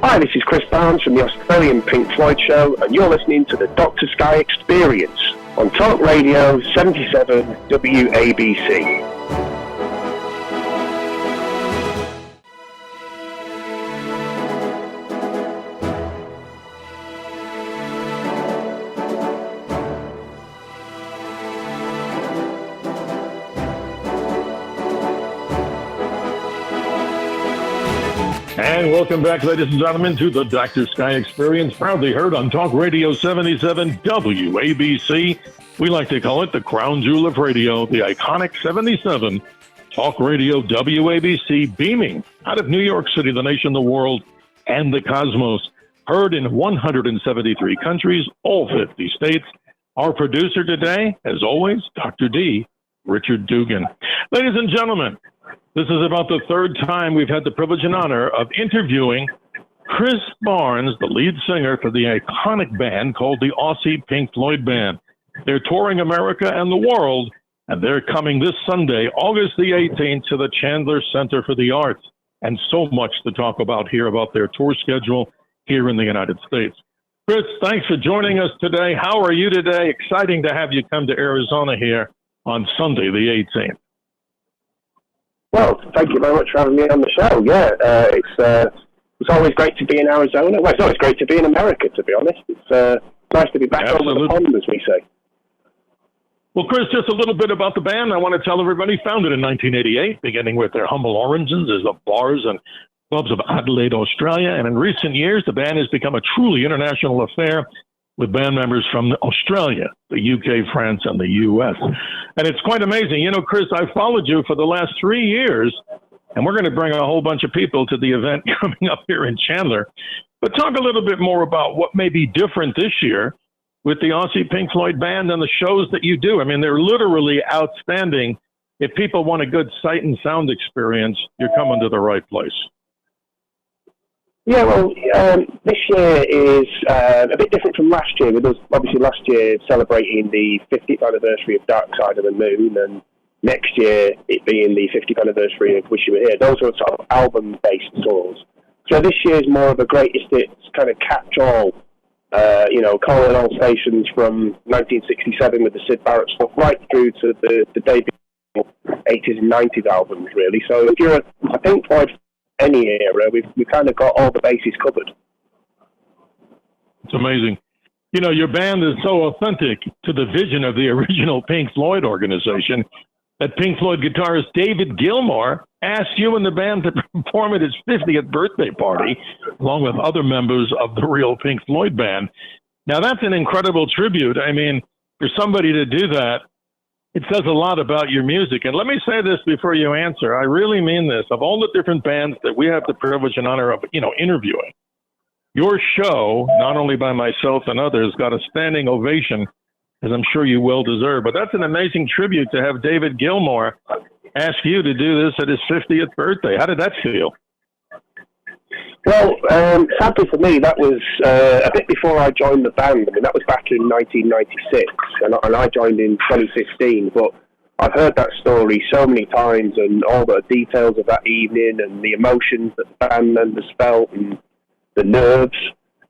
Hi, this is Chris Barnes from the Australian Pink Floyd Show, and you're listening to the Dr. Sky Experience on Talk Radio 77 WABC. And welcome back, ladies and gentlemen, to the Dr. Sky Experience, proudly heard on Talk Radio 77 WABC. We like to call it the crown jewel of radio, the iconic 77 Talk Radio WABC, beaming out of New York City, the nation, the world, and the cosmos. Heard in 173 countries, all 50 states. Our producer today, as always, Dr. D, Richard Dugan. Ladies and gentlemen, this is about the third time we've had the privilege and honor of interviewing Chris Barnes, the lead singer for the iconic band called the Aussie Pink Floyd Band. They're touring America and the world, and they're coming this Sunday, August the 18th, to the Chandler Center for the Arts. And so much to talk about here about their tour schedule here in the United States. Chris, thanks for joining us today. How are you today? Exciting to have you come to Arizona here on Sunday the 18th. Well, thank you very much for having me on the show. Yeah, it's always great to be in Arizona. Well, it's always great to be in America, to be honest. It's nice to be back over the pond, as we say. Well, Chris, just a little bit about the band. I want to tell everybody, founded in 1988, beginning with their humble origins as the bars and clubs of Adelaide, Australia. And in recent years, the band has become a truly international affair with band members from Australia, the UK, France, and the US. And it's quite amazing. You know, Chris, I've followed you for the last 3 years, and we're going to bring a whole bunch of people to the event coming up here in Chandler. But talk a little bit more about what may be different this year with the Aussie Pink Floyd Band and the shows that you do. I mean, they're literally outstanding. If people want a good sight and sound experience, you're coming to the right place. Yeah, well, this year is a bit different from last year. With us, obviously, last year celebrating the 50th anniversary of Dark Side of the Moon, and next year it being the 50th anniversary of Wish You Were Here. Those are sort of album-based tours. So this year is more of a greatest hits kind of catch-all, calling all stations from 1967 with the Syd Barrett stuff right through to the debut 80s and 90s albums, really. So if you're a Pink Floyd any era, we've kind of got all the bases covered. It's amazing. You know, your band is so authentic to the vision of the original Pink Floyd organization that Pink Floyd guitarist David Gilmour asked you and the band to perform at his 50th birthday party, along with other members of the real Pink Floyd band. Now, that's an incredible tribute. I mean, for somebody to do that, it says a lot about your music. And let me say this before you answer. I really mean this. Of all the different bands that we have the privilege and honor of, interviewing, your show, not only by myself and others, got a standing ovation, as I'm sure you well deserve. But that's an amazing tribute to have David Gilmour ask you to do this at his 50th birthday. How did that feel? Well, sadly for me, that was a bit before I joined the band. I mean, that was back in 1996, and I joined in 2015. But I've heard that story so many times, and all the details of that evening, and the emotions that the band members felt, and the nerves,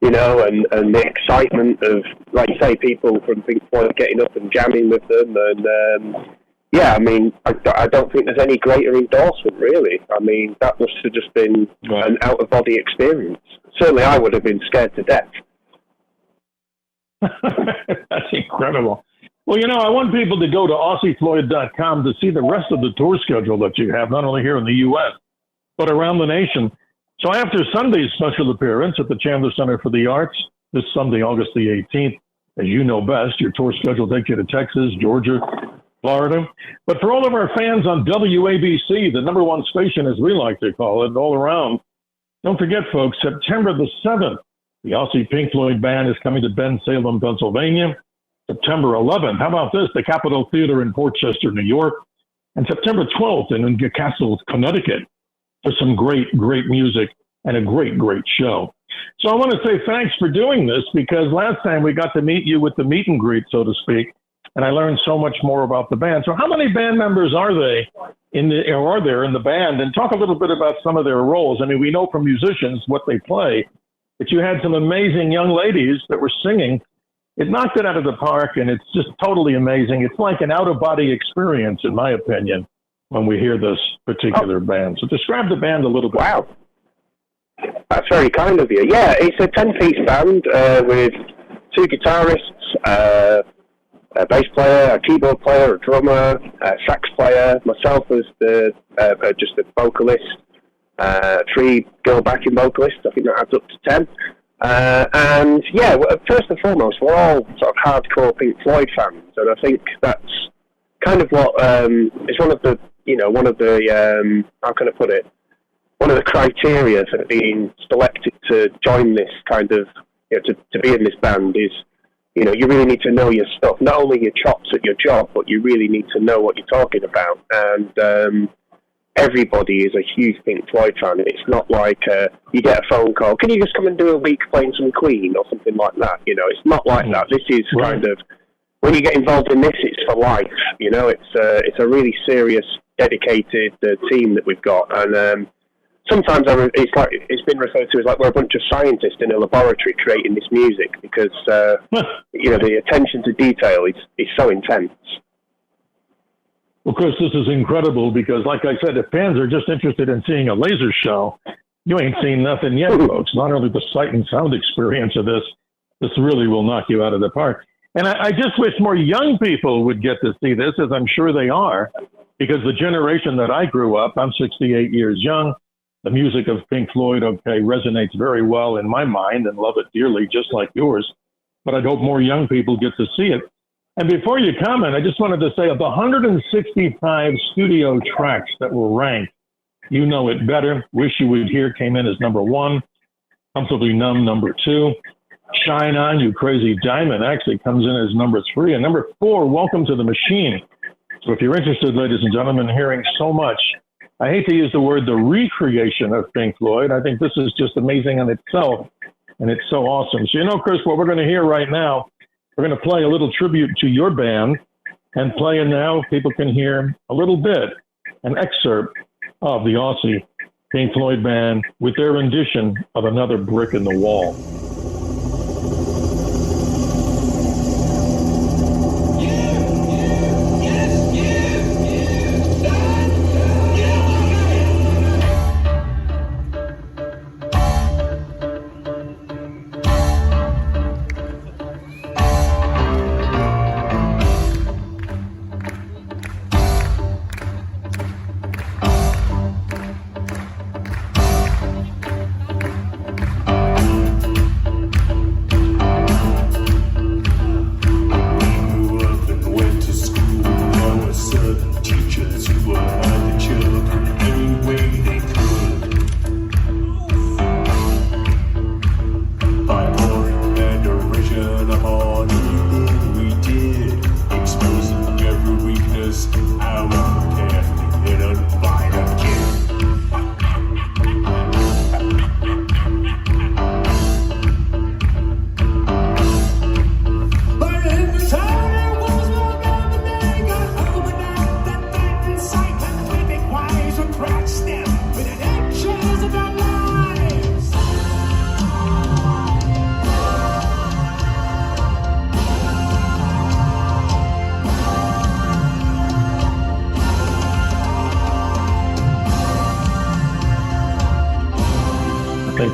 and the excitement of, like you say, people from Pink Floyd getting up and jamming with them, and yeah, I mean, I don't think there's any greater endorsement, really. I mean, that must have just been an out-of-body experience. Certainly, I would have been scared to death. That's incredible. Well, I want people to go to AussieFloyd.com to see the rest of the tour schedule that you have, not only here in the U.S., but around the nation. So after Sunday's special appearance at the Chandler Center for the Arts, this Sunday, August the 18th, as you know best, your tour schedule takes you to Texas, Georgia, Florida. But for all of our fans on WABC, the number one station, as we like to call it, all around, don't forget, folks, September the 7th, the Aussie Pink Floyd Band is coming to Bensalem, Pennsylvania. September 11th, how about this? The Capitol Theater in Port Chester, New York. And September 12th in Newcastle, Connecticut, for some great, great music and a great, great show. So I want to say thanks for doing this, because last time we got to meet you with the meet and greet, so to speak, and I learned so much more about the band. So how many band members are there in the band? And talk a little bit about some of their roles. I mean, we know from musicians what they play, but you had some amazing young ladies that were singing. It knocked it out of the park, and it's just totally amazing. It's like an out-of-body experience, in my opinion, when we hear this particular band. So describe the band a little bit. Wow. That's very kind of you. Yeah, it's a 10-piece band with 2 guitarists, a bass player, a keyboard player, a drummer, a sax player, myself as just a vocalist, 3 girl backing vocalists. I think that adds up to 10. And yeah, first and foremost, we're all sort of hardcore Pink Floyd fans, and I think that's kind of what is one of the how can I put it? One of the criteria for being selected to join this kind of, to be in this band is, you really need to know your stuff, not only your chops at your job, but you really need to know what you're talking about. And everybody is a huge Pink Floyd fan. It's not like you get a phone call, can you just come and do a week playing some Queen or something like that? It's not like that. This is kind of, when you get involved in this, it's for life. It's a really serious, dedicated team that we've got. And sometimes it's been referred to as like we're a bunch of scientists in a laboratory creating this music because the attention to detail is so intense. Well, Chris, this is incredible because, like I said, if fans are just interested in seeing a laser show, you ain't seen nothing yet, folks. Not only the sight and sound experience of this really will knock you out of the park. And I just wish more young people would get to see this, as I'm sure they are, because the generation that I grew up, I'm 68 years young. The music of Pink Floyd, resonates very well in my mind and love it dearly, just like yours. But I'd hope more young people get to see it. And before you comment, I just wanted to say of the 165 studio tracks that were ranked, You Know It Better, Wish You Would Hear came in as number 1, Comfortably Numb number 2, Shine On, You Crazy Diamond actually comes in as number 3, and number 4, Welcome to the Machine. So if you're interested, ladies and gentlemen, in hearing so much, I hate to use the word the recreation of Pink Floyd. I think this is just amazing in itself, and it's so awesome. So Chris, what we're going to hear right now, we're going to play a little tribute to your band, and playing now, people can hear a little bit, an excerpt of the Aussie Pink Floyd band with their rendition of Another Brick in the Wall.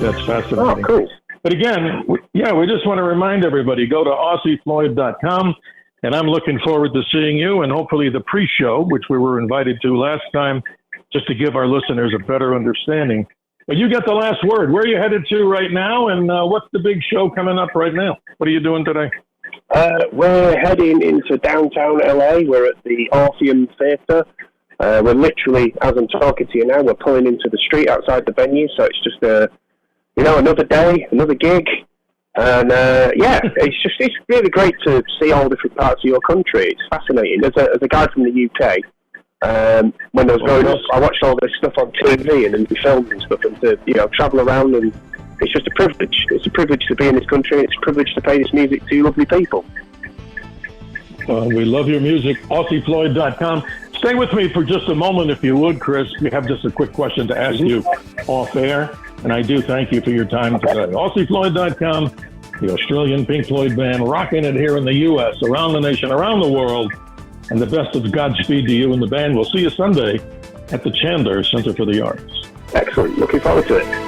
That's fascinating. Oh, cool. But again, we just want to remind everybody, go to AussieFloyd.com, and I'm looking forward to seeing you and hopefully the pre-show, which we were invited to last time, just to give our listeners a better understanding. But you got the last word. Where are you headed to right now, and what's the big show coming up right now? What are you doing today? We're heading into downtown LA. We're at the Orpheum Theatre. We're literally, as I'm talking to you now, we're pulling into the street outside the venue, so it's just another day, another gig, and it's really great to see all different parts of your country. It's fascinating. As a guy from the UK, when I was growing up, I watched all this stuff on TV and we filmed and stuff, and to travel around, and it's just a privilege. It's a privilege to be in this country. It's a privilege to play this music to you lovely people. We love your music. AussieFloyd.com. Stay with me for just a moment, if you would, Chris. We have just a quick question to ask you off air. And I do thank you for your time today. AussieFloyd.com, the Australian Pink Floyd band, rocking it here in the U.S., around the nation, around the world. And the best of Godspeed to you and the band. We'll see you Sunday at the Chandler Center for the Arts. Excellent. Looking forward to it.